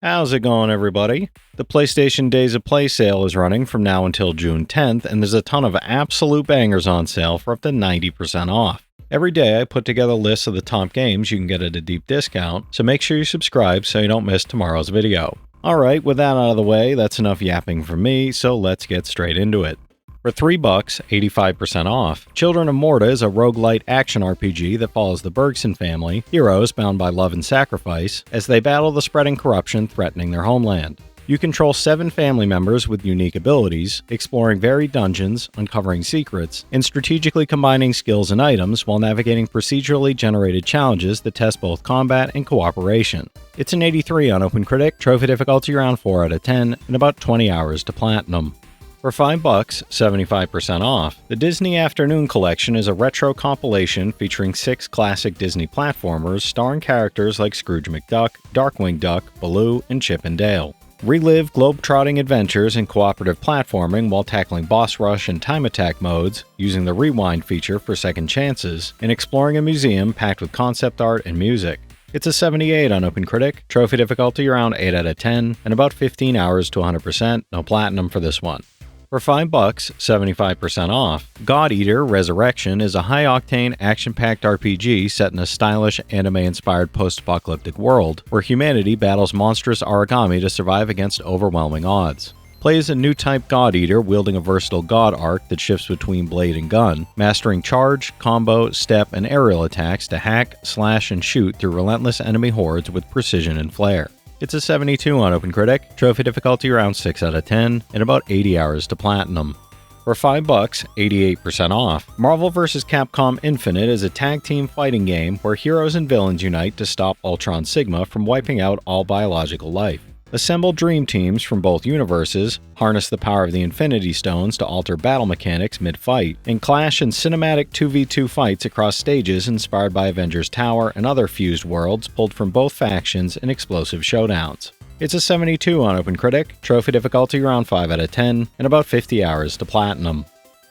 How's it going, everybody? The PlayStation Days of Play sale is running from now until June 10th, and there's a ton of absolute bangers on sale for up to 90% off. Every day I put together lists of the top games you can get at a deep discount, so make sure you subscribe so you don't miss tomorrow's video. Alright, with that out of the way, that's enough yapping from me, so let's get straight into it. For $3, 85% off, Children of Morta is a roguelite action RPG that follows the Bergson family, heroes bound by love and sacrifice, as they battle the spreading corruption threatening their homeland. You control 7 family members with unique abilities, exploring varied dungeons, uncovering secrets, and strategically combining skills and items while navigating procedurally generated challenges that test both combat and cooperation. It's an 83 on OpenCritic, trophy difficulty around 4 out of 10, and about 20 hours to platinum. For $5, 75% off, the Disney Afternoon Collection is a retro compilation featuring 6 classic Disney platformers starring characters like Scrooge McDuck, Darkwing Duck, Baloo, and Chip and Dale. Relive globe-trotting adventures in cooperative platforming while tackling boss rush and time attack modes, using the rewind feature for second chances, and exploring a museum packed with concept art and music. It's a 78 on OpenCritic, trophy difficulty around 8 out of 10, and about 15 hours to 100%, no platinum for this one. For $5, 75% off, God Eater Resurrection is a high-octane, action-packed RPG set in a stylish, anime-inspired post-apocalyptic world where humanity battles monstrous origami to survive against overwhelming odds. Play as a new type God Eater wielding a versatile god arc that shifts between blade and gun, mastering charge, combo, step, and aerial attacks to hack, slash, and shoot through relentless enemy hordes with precision and flair. It's a 72 on OpenCritic, trophy difficulty around 6 out of 10, and about 80 hours to platinum. For $5, 88% off, Marvel vs. Capcom Infinite is a tag team fighting game where heroes and villains unite to stop Ultron Sigma from wiping out all biological life. Assemble dream teams from both universes, harness the power of the Infinity Stones to alter battle mechanics mid-fight, and clash in cinematic 2v2 fights across stages inspired by Avengers Tower and other fused worlds pulled from both factions in explosive showdowns. It's a 72 on OpenCritic, trophy difficulty around 5 out of 10, and about 50 hours to platinum.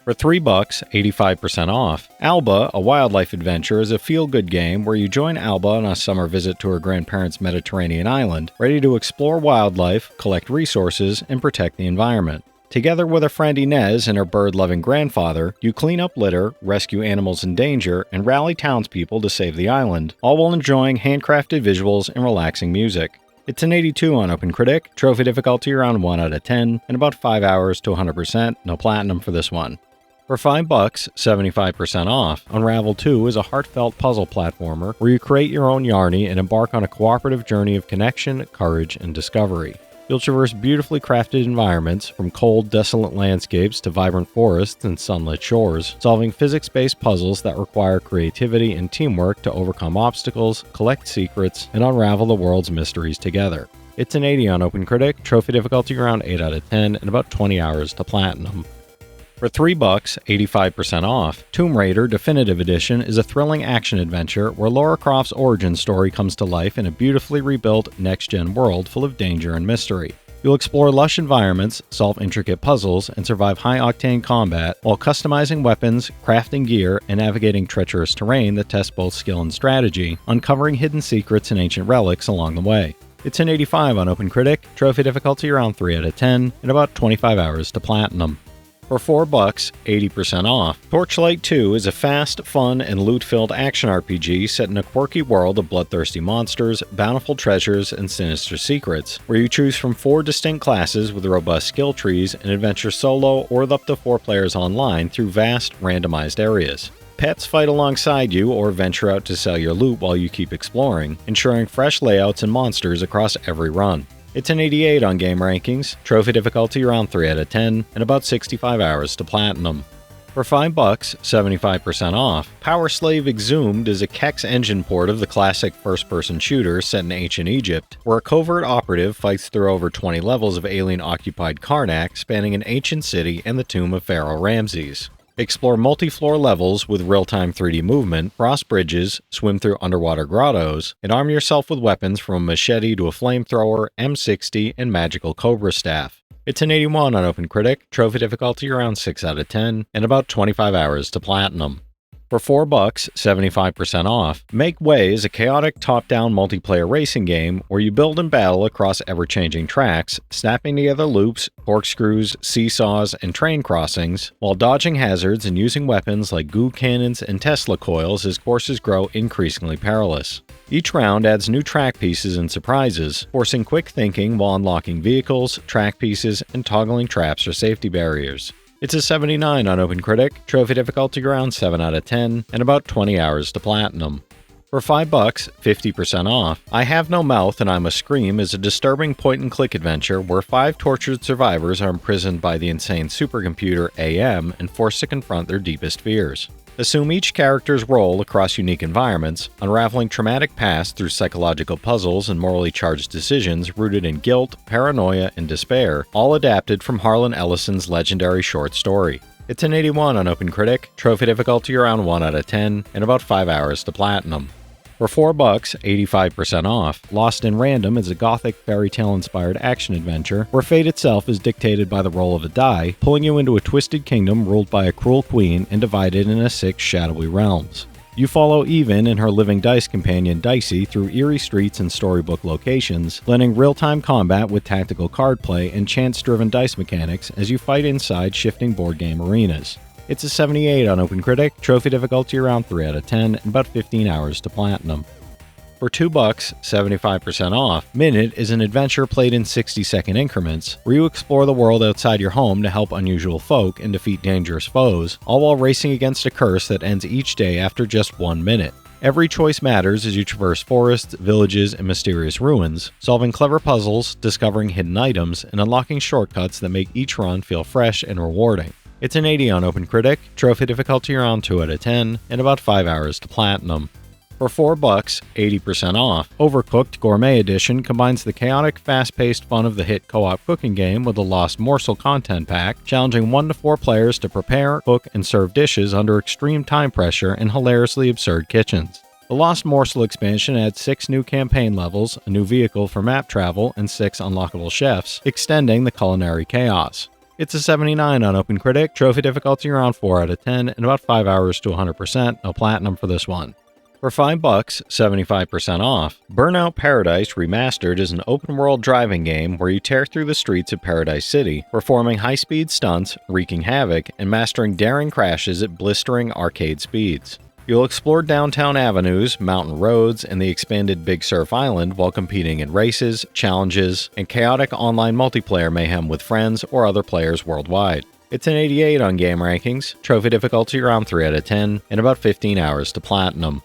For $3, 85% off, Alba, a wildlife adventure, is a feel-good game where you join Alba on a summer visit to her grandparents' Mediterranean island, ready to explore wildlife, collect resources, and protect the environment. Together with her friend Inez and her bird-loving grandfather, you clean up litter, rescue animals in danger, and rally townspeople to save the island, all while enjoying handcrafted visuals and relaxing music. It's an 82 on OpenCritic, trophy difficulty around 1 out of 10, and about 5 hours to 100%, no platinum for this one. For $5, 75% off, Unravel 2 is a heartfelt puzzle platformer where you create your own Yarny and embark on a cooperative journey of connection, courage, and discovery. You'll traverse beautifully crafted environments, from cold, desolate landscapes to vibrant forests and sunlit shores, solving physics-based puzzles that require creativity and teamwork to overcome obstacles, collect secrets, and unravel the world's mysteries together. It's an 80 on OpenCritic, trophy difficulty around 8 out of 10, and about 20 hours to platinum. For $3, 85% off, Tomb Raider Definitive Edition is a thrilling action-adventure where Lara Croft's origin story comes to life in a beautifully rebuilt, next-gen world full of danger and mystery. You'll explore lush environments, solve intricate puzzles, and survive high-octane combat while customizing weapons, crafting gear, and navigating treacherous terrain that tests both skill and strategy, uncovering hidden secrets and ancient relics along the way. It's an 85 on OpenCritic, trophy difficulty around 3 out of 10, and about 25 hours to platinum. For $4, 80% off, Torchlight 2 is a fast, fun, and loot-filled action RPG set in a quirky world of bloodthirsty monsters, bountiful treasures, and sinister secrets, where you choose from 4 distinct classes with robust skill trees and adventure solo or with up to 4 players online through vast, randomized areas. Pets fight alongside you or venture out to sell your loot while you keep exploring, ensuring fresh layouts and monsters across every run. It's an 88 on Game Rankings, trophy difficulty around 3 out of 10, and about 65 hours to platinum. For $5, 75% off, Powerslave Exhumed is a Kex engine port of the classic first-person shooter set in ancient Egypt, where a covert operative fights through over 20 levels of alien-occupied Karnak spanning an ancient city and the tomb of Pharaoh Ramses. Explore multi-floor levels with real-time 3D movement, cross bridges, swim through underwater grottos, and arm yourself with weapons from a machete to a flamethrower, M60, and magical Cobra staff. It's an 81 on OpenCritic, trophy difficulty around 6 out of 10, and about 25 hours to platinum. For $4, 75% off. Make Way is a chaotic top-down multiplayer racing game where you build and battle across ever-changing tracks, snapping together loops, corkscrews, seesaws, and train crossings, while dodging hazards and using weapons like goo cannons and Tesla coils as courses grow increasingly perilous. Each round adds new track pieces and surprises, forcing quick thinking while unlocking vehicles, track pieces, and toggling traps or safety barriers. It's a 79 on OpenCritic, trophy difficulty around 7 out of 10, and about 20 hours to platinum. For $5, 50% off. I Have No Mouth and I Must Scream is a disturbing point-and-click adventure where 5 tortured survivors are imprisoned by the insane supercomputer AM and forced to confront their deepest fears. Assume each character's role across unique environments, unraveling traumatic past through psychological puzzles and morally charged decisions rooted in guilt, paranoia, and despair, all adapted from Harlan Ellison's legendary short story. It's an 81 on OpenCritic, trophy difficulty around 1 out of 10, and about 5 hours to platinum. For $4, 85% off. Lost in Random is a gothic fairy tale-inspired action-adventure where fate itself is dictated by the roll of a die, pulling you into a twisted kingdom ruled by a cruel queen and divided into 6 shadowy realms. You follow Even and her living dice companion Dicey through eerie streets and storybook locations, blending real-time combat with tactical card play and chance-driven dice mechanics as you fight inside shifting board game arenas. It's a 78 on OpenCritic, trophy difficulty around 3 out of 10, and about 15 hours to platinum. For $2, 75% off, Minit is an adventure played in 60-second increments, where you explore the world outside your home to help unusual folk and defeat dangerous foes, all while racing against a curse that ends each day after just 1 minute. Every choice matters as you traverse forests, villages, and mysterious ruins, solving clever puzzles, discovering hidden items, and unlocking shortcuts that make each run feel fresh and rewarding. It's an 80 on OpenCritic, trophy difficulty around 2 out of 10, and about 5 hours to platinum. For $4, 80% off. Overcooked Gourmet Edition combines the chaotic, fast-paced fun of the hit co-op cooking game with a Lost Morsel content pack, challenging 1 to 4 players to prepare, cook, and serve dishes under extreme time pressure in hilariously absurd kitchens. The Lost Morsel expansion adds 6 new campaign levels, a new vehicle for map travel, and 6 unlockable chefs, extending the culinary chaos. It's a 79 on OpenCritic, trophy difficulty around 4 out of 10, and about 5 hours to 100%, no platinum for this one. For $5, 75% off. Burnout Paradise Remastered is an open-world driving game where you tear through the streets of Paradise City, performing high-speed stunts, wreaking havoc, and mastering daring crashes at blistering arcade speeds. You'll explore downtown avenues, mountain roads, and the expanded Big Surf Island while competing in races, challenges, and chaotic online multiplayer mayhem with friends or other players worldwide. It's an 88 on Game Rankings, trophy difficulty around 3 out of 10, and about 15 hours to platinum.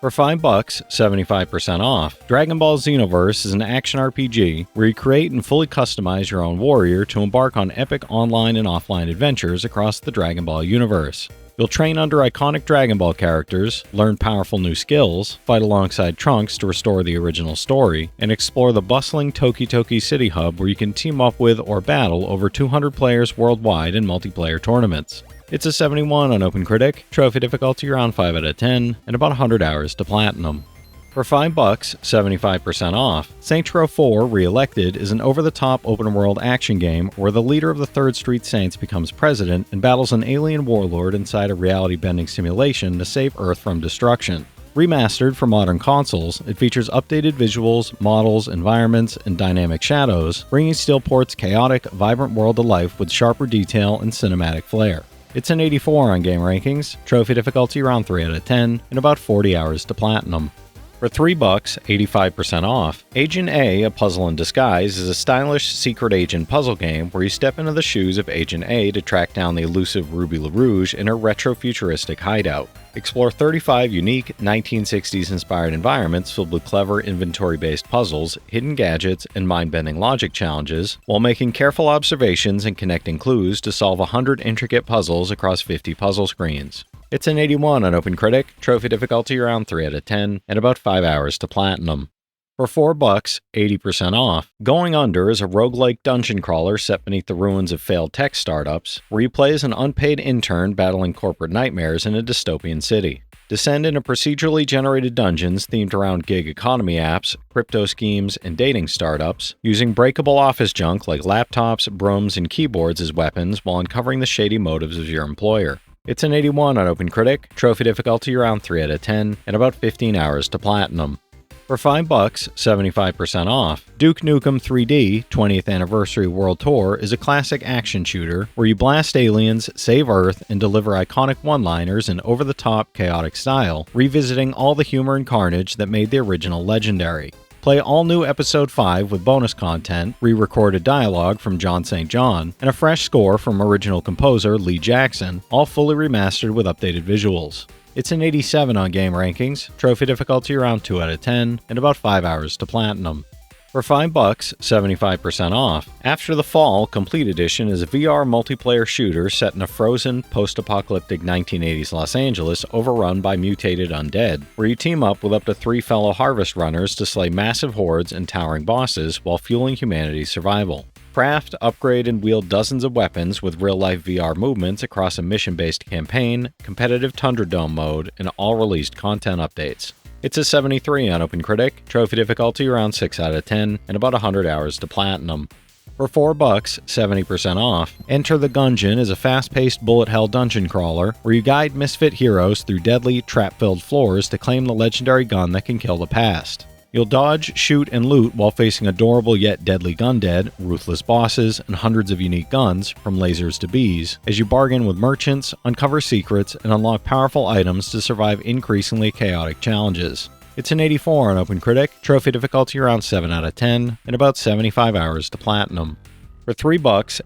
For $5, 75% off. Dragon Ball Xenoverse is an action RPG where you create and fully customize your own warrior to embark on epic online and offline adventures across the Dragon Ball universe. You'll train under iconic Dragon Ball characters, learn powerful new skills, fight alongside Trunks to restore the original story, and explore the bustling Toki Toki City Hub where you can team up with or battle over 200 players worldwide in multiplayer tournaments. It's a 71 on OpenCritic, trophy difficulty around 5 out of 10, and about 100 hours to platinum. For $5, 75% off. Saints Row 4 Re-Elected is an over-the-top open-world action game where the leader of the 3rd Street Saints becomes president and battles an alien warlord inside a reality-bending simulation to save Earth from destruction. Remastered for modern consoles, it features updated visuals, models, environments, and dynamic shadows, bringing Steelport's chaotic, vibrant world to life with sharper detail and cinematic flair. It's an 84 on Game Rankings, trophy difficulty around 3 out of 10, and about 40 hours to platinum. For $3, 85% off. Agent A, A Puzzle in Disguise is a stylish secret agent puzzle game where you step into the shoes of Agent A to track down the elusive Ruby LaRouge in her retro-futuristic hideout. Explore 35 unique 1960s-inspired environments filled with clever inventory-based puzzles, hidden gadgets, and mind-bending logic challenges, while making careful observations and connecting clues to solve 100 intricate puzzles across 50 puzzle screens. It's an 81 on OpenCritic, trophy difficulty around 3 out of 10, and about 5 hours to platinum. For $4, 80% off. Going Under is a roguelike dungeon crawler set beneath the ruins of failed tech startups, where you play as an unpaid intern battling corporate nightmares in a dystopian city. Descend into procedurally generated dungeons themed around gig economy apps, crypto schemes, and dating startups, using breakable office junk like laptops, brooms, and keyboards as weapons while uncovering the shady motives of your employer. It's an 81 on OpenCritic, trophy difficulty around 3 out of 10, and about 15 hours to platinum. For $5, 75% off, Duke Nukem 3D 20th Anniversary World Tour is a classic action shooter where you blast aliens, save Earth, and deliver iconic one-liners in over-the-top, chaotic style, revisiting all the humor and carnage that made the original legendary. Play all new Episode 5 with bonus content, re-recorded dialogue from John St. John, and a fresh score from original composer Lee Jackson, all fully remastered with updated visuals. It's an 87 on game rankings, trophy difficulty around 2 out of 10, and about 5 hours to platinum. For $5, 75% off, After the Fall Complete Edition is a VR multiplayer shooter set in a frozen, post-apocalyptic 1980s Los Angeles overrun by mutated undead, where you team up with up to 3 fellow harvest runners to slay massive hordes and towering bosses while fueling humanity's survival. Craft, upgrade, and wield dozens of weapons with real-life VR movements across a mission-based campaign, competitive Tundra Dome mode, and all released content updates. It's a 73 on OpenCritic, trophy difficulty around 6 out of 10, and about 100 hours to platinum. For $4, 70% off, enter the Gungeon is a fast-paced bullet-hell dungeon crawler where you guide misfit heroes through deadly, trap-filled floors to claim the legendary gun that can kill the past. You'll dodge, shoot, and loot while facing adorable yet deadly gundead, ruthless bosses, and hundreds of unique guns, from lasers to bees, as you bargain with merchants, uncover secrets, and unlock powerful items to survive increasingly chaotic challenges. It's an 84 on OpenCritic, trophy difficulty around 7 out of 10, and about 75 hours to platinum. For $3,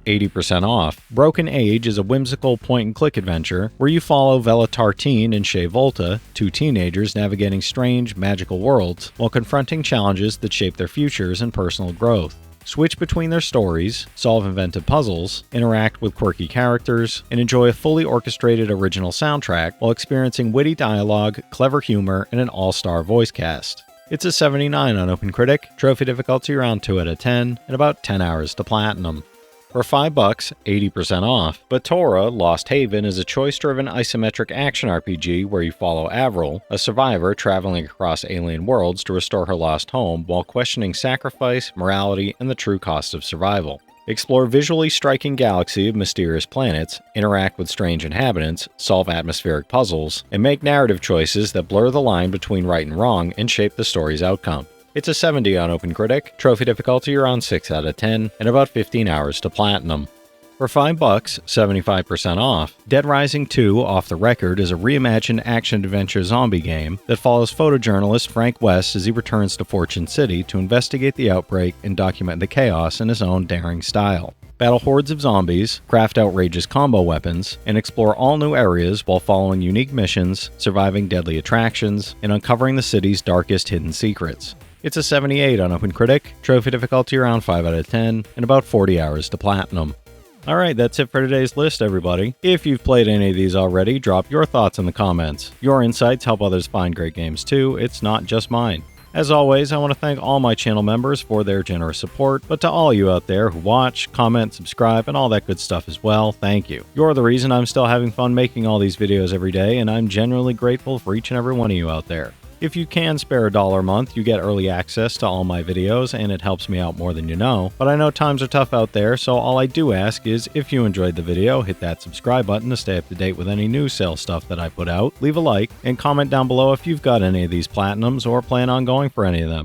80% off, Broken Age is a whimsical point-and-click adventure where you follow Vela Tartine and Shea Volta, 2 teenagers navigating strange, magical worlds while confronting challenges that shape their futures and personal growth. Switch between their stories, solve inventive puzzles, interact with quirky characters, and enjoy a fully orchestrated original soundtrack while experiencing witty dialogue, clever humor, and an all-star voice cast. It's a 79 on OpenCritic, trophy difficulty around 2 out of 10, and about 10 hours to platinum. For $5, 80% off, Batora Lost Haven is a choice-driven isometric action RPG where you follow Avril, a survivor traveling across alien worlds to restore her lost home while questioning sacrifice, morality, and the true cost of survival. Explore visually striking galaxy of mysterious planets, interact with strange inhabitants, solve atmospheric puzzles, and make narrative choices that blur the line between right and wrong and shape the story's outcome. It's a 70 on OpenCritic, trophy difficulty around 6 out of 10, and about 15 hours to platinum. For $5, 75% off, Dead Rising 2 Off the Record is a reimagined action-adventure zombie game that follows photojournalist Frank West as he returns to Fortune City to investigate the outbreak and document the chaos in his own daring style. Battle hordes of zombies, craft outrageous combo weapons, and explore all new areas while following unique missions, surviving deadly attractions, and uncovering the city's darkest hidden secrets. It's a 78 on OpenCritic, trophy difficulty around 5 out of 10, and about 40 hours to platinum. Alright, that's it for today's list, everybody. If you've played any of these already, drop your thoughts in the comments. Your insights help others find great games too, it's not just mine. As always, I want to thank all my channel members for their generous support, but to all you out there who watch, comment, subscribe, and all that good stuff as well, thank you. You're the reason I'm still having fun making all these videos every day, and I'm genuinely grateful for each and every one of you out there. If you can spare $1 a month, you get early access to all my videos, and it helps me out more than you know. But I know times are tough out there, so all I do ask is, if you enjoyed the video, hit that subscribe button to stay up to date with any new sales stuff that I put out, leave a like, and comment down below if you've got any of these platinums or plan on going for any of them.